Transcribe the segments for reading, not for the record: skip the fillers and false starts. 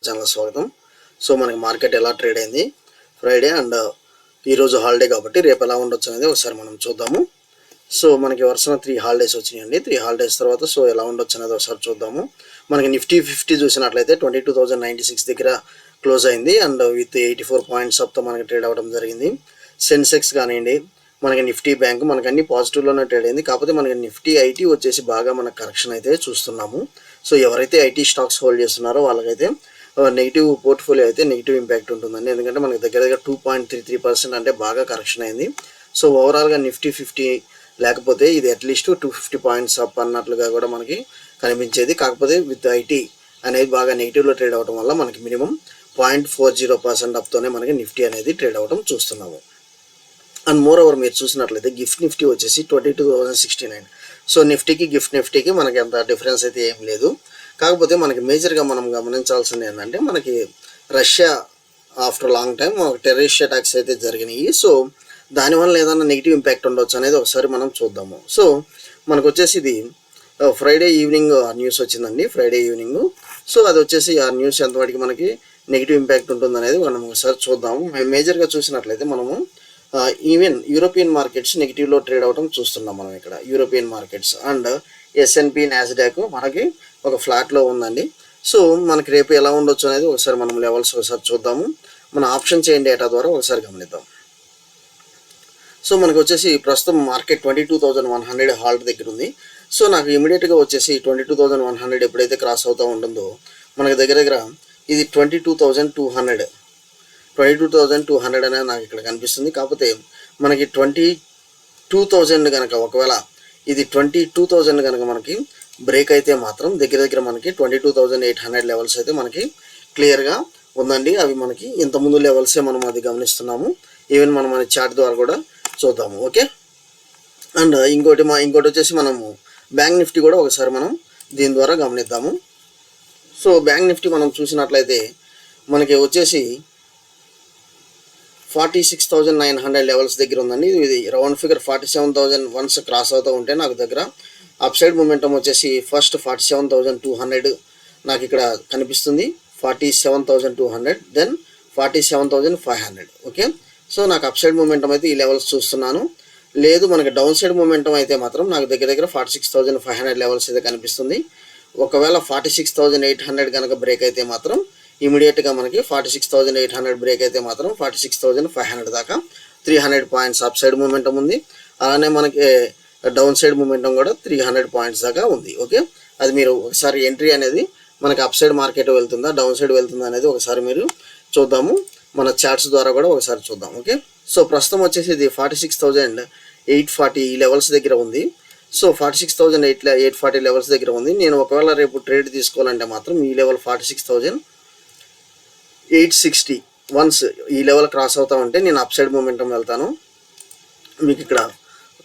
Channel స్వాగతం. So మనకి market ఎలా ట్రేడ్ అయింది ఫ్రైడే అండ్ ఈరోజు హాలిడే కాబట్టి రేపు ఎలా ఉండొచ్చు అనేది ఒకసారి మనం చూద్దాము. సో మనకి వరుసన 3 హాలిడేస్ వచ్చినాయండి. 3 హాలిడేస్ తర్వాత సో ఎలా ఉండొచ్చు అనేది ఒకసారి చూద్దాము. మనకి నిఫ్టీ 50 చూసినట్లయితే 22,096 దగ్గర క్లోజ్ అయింది అండ్ విత్ 84 పాయింట్స్ అప్తో మనకి ట్రేడ్ అవ్వడం జరిగింది. సెన్సెక్స్ కానివ్వండి, మనకి నిఫ్టీ బ్యాంక్ మనకి అన్ని పాజిటివ్లోనే ట్రేడ్ అయింది. కాకపోతే మనకి నిఫ్టీ ఐటీ వచ్చేసి బాగా మనకు కరెక్షన్ అయితే చూస్తున్నాము. సో ఎవరైతే ఐటీ స్టాక్స్ హోల్డ్ చేస్తున్నారో వాళ్ళకైతే నెగిటివ్ పోర్ట్ఫోలియో అయితే నెగిటివ్ ఇంపాక్ట్ ఉంటుందండి. ఎందుకంటే మనకి దగ్గర 2.33% అంటే బాగా కరెక్షన్ అయింది. సో ఓవరాల్గా నిఫ్టీ 50 లేకపోతే ఇది అట్లీస్ట్ 250 పాయింట్స్ అప్ అన్నట్లుగా కూడా మనకి కనిపించేది. కాకపోతే విత్ ఐటీ అనేది బాగా నెగిటివ్లో ట్రేడ్ అవ్వడం వల్ల మనకి మినిమం 0.40% అప్తోనే మనకి నిఫ్టీ అనేది ట్రేడ్ అవ్వడం చూస్తున్నాము. అండ్ మోర్ ఓవర్ మీరు చూసినట్లయితే గిఫ్ట్ నిఫ్టీ వచ్చేసి 22,069. సో నిఫ్టీకి గిఫ్ట్ నిఫ్టీకి మనకి అంత డిఫరెన్స్ అయితే ఏం లేదు. కాకపోతే మనకి మేజర్గా మనం గమనించాల్సింది ఏంటంటే మనకి Russia after long time terrorist attacks అయితే జరిగినాయి. సో దానివల్ల ఏదైనా నెగిటివ్ ఇంపాక్ట్ ఉండొచ్చు అనేది ఒకసారి మనం చూద్దాము. సో మనకు వచ్చేసి ఇది ఫ్రైడే ఈవినింగ్ న్యూస్ వచ్చిందండి, ఫ్రైడే ఈవినింగ్. సో అది వచ్చేసి ఆ న్యూస్ ఎంతవరకు మనకి నెగిటివ్ ఇంపాక్ట్ ఉంటుంది అనేది మనం ఒకసారి చూద్దాము. మేజర్గా చూసినట్లయితే మనము ఈవెన్ యూరోపియన్ మార్కెట్స్ నెగిటివ్లో ట్రేడ్ అవ్వడం చూస్తున్నాం మనం ఇక్కడ. European markets and S&P Nasdaq మనకి ఒక ఫ్లాట్లో ఉందండి. సో మనకి రేపు ఎలా ఉండొచ్చు అనేది ఒకసారి మనం లెవెల్స్ ఒకసారి చూద్దాము. మన ఆప్షన్ చైన్ డేటా ద్వారా ఒకసారి గమనిద్దాం. సో మనకు వచ్చేసి ప్రస్తుతం మార్కెట్ 22,100 హాల్ట్ దగ్గర ఉంది. సో నాకు ఇమీడియట్గా వచ్చేసి 22,100 ఎప్పుడైతే క్రాస్ అవుతూ ఉంటుందో మనకి దగ్గర ఇది 22,200 అనేది నాకు ఇక్కడ కనిపిస్తుంది. కాకపోతే మనకి 22,000 కనుక ఒకవేళ ఇది 22,000 కనుక మనకి బ్రేక్ అయితే మాత్రం దగ్గర మనకి 22,800 లెవెల్స్ అయితే మనకి క్లియర్గా ఉందండి. అవి మనకి ఇంతకుముందు లెవెల్సే మనం అది గమనిస్తున్నాము. ఈవెన్ మనం మన చార్ట్ ద్వారా కూడా చూద్దాము. ఓకే. అండ్ ఇంకోటి వచ్చేసి మనము బ్యాంక్ నిఫ్టీ కూడా ఒకసారి మనం దీని ద్వారా గమనిద్దాము. సో బ్యాంక్ నిఫ్టీ మనం చూసినట్లయితే మనకి వచ్చేసి 46,900 లెవెల్స్ దగ్గర ఉందండి. ఇది రౌండ్ ఫిగర్ 47,000 వన్స్ క్రాస్ అవుతూ ఉంటే నాకు దగ్గర అప్ సైడ్ మూమెంటం వచ్చేసి ఫస్ట్ 47,200 నాకు ఇక్కడ కనిపిస్తుంది. 47,200 దెన్ 47,500. ఓకే. సో నాకు అప్ సైడ్ మూమెంటం అయితే ఈ లెవెల్స్ చూస్తున్నాను. లేదు మనకి డౌన్ సైడ్ మూమెంటం అయితే మాత్రం నాకు దగ్గర 46,500 లెవెల్స్ అయితే కనిపిస్తుంది. ఒకవేళ 46,800 కనుక బ్రేక్ అయితే మాత్రం ఇమీడియట్గా మనకి 46,800 బ్రేక్ అయితే మాత్రం 46,500 దాకా 300 పాయింట్స్ అప్ సైడ్ మూమెంటం ఉంది. అలానే మనకి డౌన్ సైడ్ మూమెంటం కూడా 300 పాయింట్స్ దాకా ఉంది. ఓకే. అది మీరు ఒకసారి ఎంట్రీ అనేది మనకి అప్ సైడ్ మార్కెట్ వెళ్తుందా డౌన్ సైడ్ వెళ్తుందా అనేది ఒకసారి మీరు చూద్దాము. మన చార్ట్స్ ద్వారా కూడా ఒకసారి చూద్దాం. ఓకే. సో ప్రస్తుతం వచ్చేసి ఇది 46,840 ఈ లెవెల్స్ దగ్గర ఉంది. సో 46,840 లెవెల్స్ దగ్గర ఉంది. నేను ఒకవేళ రేపు ట్రేడ్ తీసుకోవాలంటే మాత్రం ఈ లెవెల్ 46,860 వన్స్ ఈ లెవెల్ క్రాస్ అవుతా ఉంటే నేను అప్ సైడ్ మూమెంటం వెళ్తాను. మీకు ఇక్కడ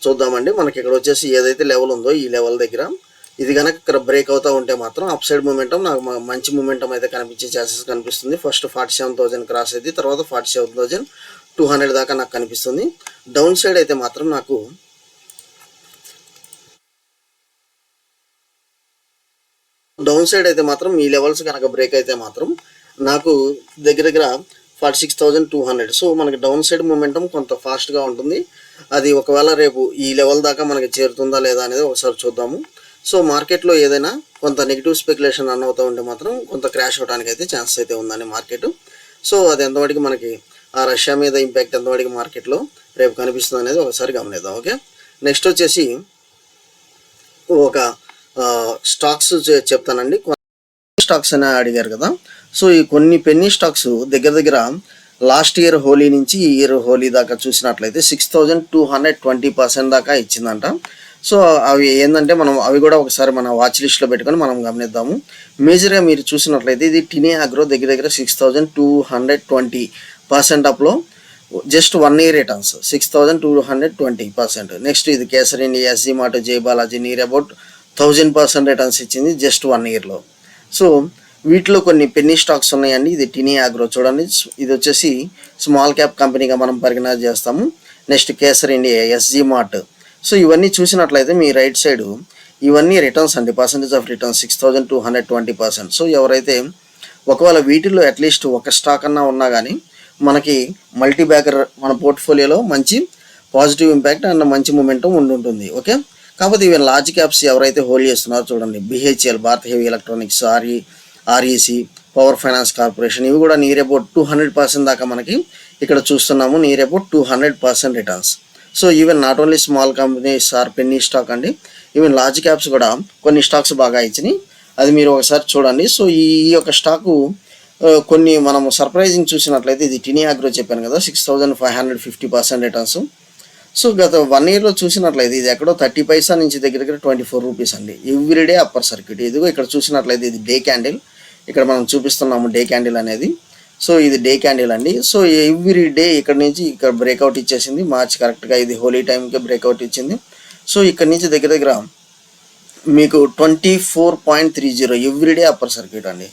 చూద్దామండి. మనకి ఇక్కడ వచ్చేసి ఏదైతే లెవెల్ ఉందో ఈ లెవెల్ దగ్గర ఇది కనుక ఇక్కడ బ్రేక్ అవుతూ ఉంటే మాత్రం అప్ సైడ్ మూమెంటం నాకు మంచి మూమెంటం అయితే కనిపించే ఛాన్సెస్ కనిపిస్తుంది. ఫస్ట్ 47,000 క్రాస్ అయితే తర్వాత 47,200 దాకా నాకు కనిపిస్తుంది. డౌన్ సైడ్ అయితే మాత్రం నాకు ఈ లెవెల్స్ కనుక బ్రేక్ అయితే మాత్రం నాకు దగ్గర 46,200. సో మనకి డౌన్ సైడ్ మూమెంటం కొంత ఫాస్ట్గా ఉంటుంది. అది ఒకవేళ రేపు ఈ లెవెల్ దాకా మనకి చేరుతుందా లేదా అనేది ఒకసారి చూద్దాము. సో మార్కెట్లో ఏదైనా కొంత నెగిటివ్ స్పెక్యులేషన్ రన్ అవుతూ ఉంటే మాత్రం కొంత క్రాష్ అవడానికి అయితే ఛాన్స్ అయితే ఉందండి మార్కెట్. సో అది ఎంతవరకు మనకి ఆ రష్యా మీద ఇంపాక్ట్ ఎంతవరకు మార్కెట్లో రేపు కనిపిస్తుంది అనేది ఒకసారి గమనిద్దాం. ఓకే. నెక్స్ట్ వచ్చేసి ఒక స్టాక్స్ చెప్తానండి. స్టాక్స్ అని అడిగారు కదా. సో ఈ కొన్ని పెన్నీ స్టాక్స్ దగ్గర లాస్ట్ ఇయర్ హోలీ నుంచి ఈ ఇయర్ హోలీ దాకా చూసినట్లయితే 6,220% దాకా ఇచ్చిందంట. సో అవి ఏంటంటే మనం అవి కూడా ఒకసారి మన వాచ్ లిస్ట్లో పెట్టుకొని మనం గమనిద్దాము. మేజర్గా మీరు చూసినట్లయితే ఇది టినీ అగ్రో దగ్గర 6,220% అప్లో జస్ట్ 1 ఇయర్ రిటర్న్స్ 6,220%. నెక్స్ట్ ఇది కేసర్ ఇండియా, ఎస్జీ మార్ట్, జై బాలాజీ నియర్ అబౌట్ 1000% రిటర్న్స్ ఇచ్చింది జస్ట్ 1 ఇయర్లో. సో వీటిలో కొన్ని పెన్నీ స్టాక్స్ ఉన్నాయండి. ఇది టినీ అగ్రో చూడండి, ఇది వచ్చేసి స్మాల్ క్యాప్ కంపెనీగా మనం పరిగణన చేస్తాము. Next kesar India, SG mart. So ఇవన్నీ చూసినట్లయితే మీ రైట్ సైడ్ ఇవన్నీ రిటర్న్స్ అండి, పర్సంటేజ్ ఆఫ్ రిటర్న్స్ 6,220%. సో ఎవరైతే ఒకవేళ వీటిల్లో అట్లీస్ట్ ఒక స్టాక్ అన్నా ఉన్నా కానీ మనకి మల్టీ బ్యాగర్ మన పోర్ట్ఫోలియోలో మంచి పాజిటివ్ ఇంపాక్ట్ అండ్ మంచి మూమెంటం ఉంటుంది. ఓకే, కాకపోతే ఇవి లార్జ్ క్యాప్స్ ఎవరైతే హోల్డ్ చేస్తున్నారో చూడండి, BHEL Bharat heavy electronics, REC, power finance corporation, ఇవి కూడా నియర్ అబౌట్ 200% దాకా మనకి ఇక్కడ చూస్తున్నాము, near about 200% returns. So even not only small companies or penny stock అండి, ఈవెన్ లార్జ్ క్యాప్స్ కూడా కొన్ని స్టాక్స్ బాగా ఇచ్చినాయి, అది మీరు ఒకసారి చూడండి. సో ఈ యొక్క స్టాకు కొన్ని మనము సర్ప్రైజింగ్ చూసినట్లయితే ఇది టిని అగ్రో చెప్పాను కదా, 6550% రిటర్న్స్. సో గత 1 yearలో చూసినట్లయితే ఇది ఎక్కడో 30 పైసా నుంచి దగ్గర 24 రూపీస్ అండి, ఎవ్రీడే అప్పర్ సర్క్యూట్. ఇదిగో ఇక్కడ చూసినట్లయితే ఇది డే క్యాండిల్, ఇక్కడ మనం చూపిస్తున్నాము డే క్యాండిల్ అనేది. సో ఇది డే క్యాండిల్ అండి. సో ఎవ్రీ డే ఇక్కడ నుంచి ఇక్కడ బ్రేక్అవుట్ ఇచ్చేసింది, మార్చి కరెక్ట్గా ఇది హోలీ టైంకి బ్రేక్అవుట్ ఇచ్చింది. సో ఇక్కడ నుంచి దగ్గర మీకు 24.30 ఎవ్రీడే అప్పర్ సర్క్యూట్ అండి.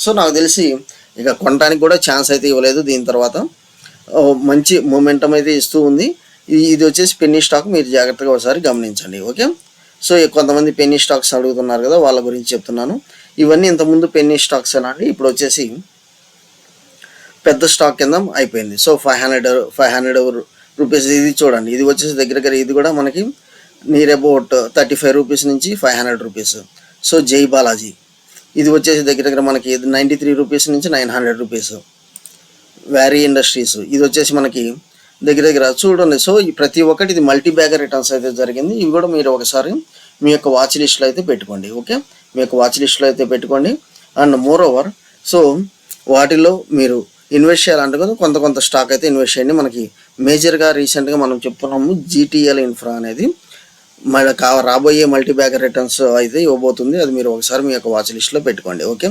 సో నాకు తెలిసి ఇక కొనడానికి కూడా ఛాన్స్ అయితే ఇవ్వలేదు, దీని తర్వాత మంచి మూమెంటం అయితే ఇస్తూ ఉంది. ఇది వచ్చేసి పెన్నీ స్టాక్, మీరు జాగ్రత్తగా ఒకసారి గమనించండి. ఓకే, సో కొంతమంది పెన్నీ స్టాక్స్ అడుగుతున్నారు కదా, వాళ్ళ గురించి చెప్తున్నాను. ఇవన్నీ ఇంతకుముందు పెన్నీ స్టాక్స్ అండి, ఇప్పుడు వచ్చేసి పెద్ద స్టాక్ కింద అయిపోయింది. సో 500 రూపీస్ ఇది చూడండి, ఇది వచ్చేసి దగ్గర ఇది కూడా మనకి నియర్ అబౌట్ 35 రూపీస్ నుంచి 500 రూపీస్. సో జై బాలాజీ ఇది వచ్చేసి దగ్గర మనకి 93 రూపీస్ నుంచి 900 రూపీస్. వ్యారీ ఇండస్ట్రీస్ ఇది వచ్చేసి మనకి దగ్గర చూడండి. సో ప్రతి ఒక్కటి ఇది మల్టీ బ్యాగర్ రిటర్న్స్ అయితే జరిగింది. ఇవి కూడా మీరు ఒకసారి మీ యొక్క వాచ్ లిస్ట్లో అయితే పెట్టుకోండి. ఓకే, మీ యొక్క వాచ్ లిస్ట్లో అయితే పెట్టుకోండి. అండ్ మోర్ ఓవర్ సో వాటిలో మీరు ఇన్వెస్ట్ చేయాలంటే కదా కొంత స్టాక్ అయితే ఇన్వెస్ట్ చేయండి. మనకి మేజర్గా రీసెంట్గా మనం చెప్తున్నాము GTL ఇన్ఫ్రా అనేది మన రాబోయే మల్టీ బ్యాగర్ రిటర్న్స్ అయితే ఇవ్వబోతుంది, అది మీరు ఒకసారి మీ యొక్క వాచ్ లిస్ట్లో పెట్టుకోండి. ఓకే,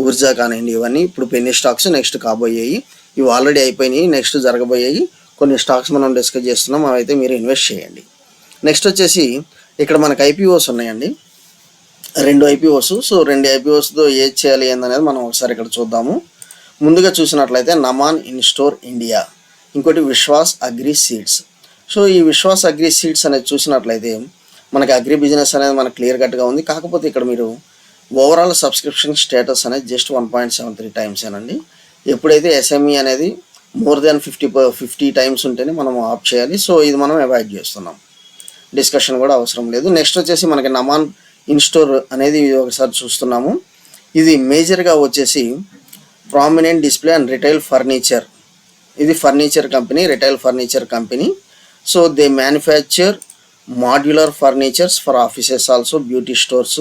ఊర్జా కానివ్వండి, ఇవన్నీ ఇప్పుడు పెన్నీ స్టాక్స్ నెక్స్ట్ కాబోయేవి, ఇవి ఆల్రెడీ అయిపోయినాయి, నెక్స్ట్ జరగబోయేవి కొన్ని స్టాక్స్ మనం డిస్కస్ చేస్తున్నాం, అవి అయితే మీరు ఇన్వెస్ట్ చేయండి. నెక్స్ట్ వచ్చేసి ఇక్కడ మనకు IPOs ఉన్నాయండి, 2 IPOs. సో 2 IPOsతో ఏది చేయాలి ఏందనేది మనం ఒకసారి ఇక్కడ చూద్దాము. ముందుగా చూసినట్లయితే నమాన్ ఇన్స్టోర్ ఇండియా, ఇంకోటి విశ్వాస్ అగ్రి సీడ్స్. సో ఈ విశ్వాస్ అగ్రి సీడ్స్ అనేది చూసినట్లయితే మనకి అగ్రి బిజినెస్ అనేది మనకు క్లియర్ కట్గా ఉంది. కాకపోతే ఇక్కడ మీరు ఓవరాల్ సబ్స్క్రిప్షన్ స్టేటస్ అనేది జస్ట్ 1.73 times ఏనండి. ఎప్పుడైతే SME అనేది మోర్ దాన్ 50 times ఉంటేనే మనం ఆప్ చేయాలి. సో ఇది మనం అవాయిడ్ చేస్తున్నాం, డిస్కషన్ కూడా అవసరం లేదు. నెక్స్ట్ వచ్చేసి మనకి నమాన్ ఇన్స్టోర్ అనేది ఒకసారి చూస్తున్నాము. ఇది మేజర్గా వచ్చేసి prominent display and retail furniture, ఇది furniture company, retail furniture company. So they manufacture modular furnitures for offices also, beauty stores,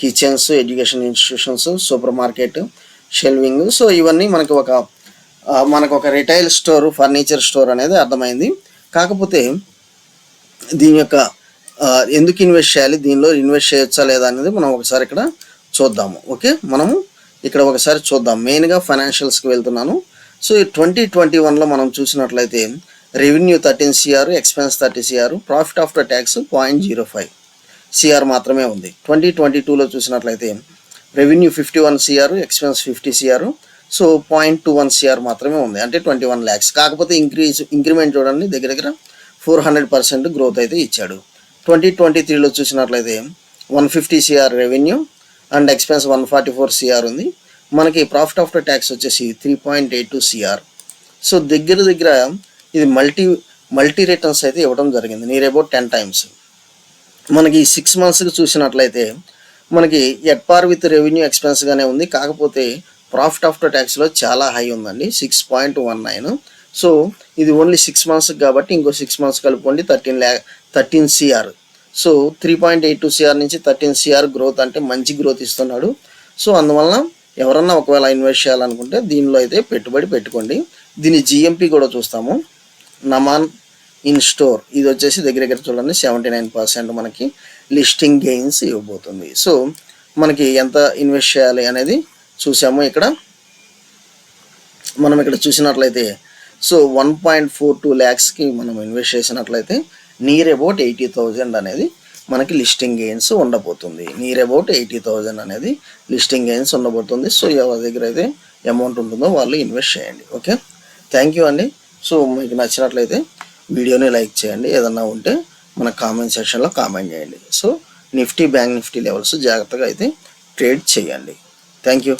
kitchens, education institutions, super market, shelving. So ఇవన్నీ మనకు ఒక రిటైల్ స్టోర్, ఫర్నిచర్ స్టోర్ అనేది అర్థమైంది. కాకపోతే దీని యొక్క ఎందుకు ఇన్వెస్ట్ చేయాలి, దీనిలో ఇన్వెస్ట్ చేయొచ్చా లేదా అనేది మనం ఒకసారి ఇక్కడ చూద్దాము. ఓకే, మనము ఇక్కడ ఒకసారి చూద్దాం. మెయిన్గా ఫైనాన్షియల్స్కి వెళ్తున్నాను. సో 2021లో మనం చూసినట్లయితే revenue 13 CR, expense 30 CR, profit after tax 0.05 CR మాత్రమే ఉంది. 2022లో చూసినట్లయితే revenue 51 CR, expense 50 CR, so 0.21 CR మాత్రమే ఉంది, అంటే 21 lakhs. కాకపోతే ఇంక్రిమెంట్ చూడండి, దగ్గర 400% గ్రోత్ అయితే ఇచ్చాడు. 2023లో చూసినట్లయితే 150 CR revenue and expense 144 CR ఉంది. మనకి ప్రాఫిట్ ఆఫ్టర్ ట్యాక్స్ వచ్చేసి 3.82 CR. సో దగ్గర ఇది మల్టీ రిటర్న్స్ అయితే ఇవ్వడం జరిగింది, నియర్ అబౌట్ 10 times. మనకి 6 monthsకి చూసినట్లయితే మనకి ఎట్ పార్ విత్ రెవెన్యూ ఎక్స్పెన్స్గానే ఉంది. కాకపోతే ప్రాఫిట్ ఆఫ్టర్ ట్యాక్స్లో చాలా హై ఉందండి, 6.19. సో ఇది ఓన్లీ 6 months కాబట్టి ఇంకో 6 months కలుపుకోండి, 13 CR. సో 3.82 CR నుంచి 13 CR గ్రోత్ అంటే మంచి గ్రోత్ ఇస్తున్నాడు. సో అందువలన ఎవరన్నా ఒకవేళ ఇన్వెస్ట్ చేయాలనుకుంటే దీనిలో అయితే పెట్టుబడి పెట్టుకోండి. దీని GMP కూడా చూస్తాము. నమాన్ ఇన్స్టోర్ ఇది వచ్చేసి దగ్గర చూడండి 79% మనకి లిస్టింగ్ గెయిన్స్ ఇవ్వబోతుంది. సో మనకి ఎంత ఇన్వెస్ట్ చేయాలి అనేది చూసాము. మనం ఇక్కడ చూసినట్లయితే సో 1.42 lakhsకి మనం ఇన్వెస్ట్ చేసినట్లయితే నియర్ అబౌట్ 80,000 అనేది మనకి లిస్టింగ్ గెయిన్స్ ఉండబోతుంది. నియర్ అబౌట్ 80,000 అనేది లిస్టింగ్ గెయిన్స్ ఉండబోతుంది. సో ఎవరి దగ్గర అయితే అమౌంట్ ఉంటుందో వాళ్ళు ఇన్వెస్ట్ చేయండి. ఓకే, థ్యాంక్ యూ అండి. సో మీకు నచ్చినట్లయితే వీడియోని లైక్ చేయండి, ఏదన్నా ఉంటే మన కామెంట్ సెక్షన్లో కామెంట్ చేయండి. So Nifty, bank Nifty levels జాగ్రత్తగా అయితే ట్రేడ్ చేయండి. Thank you.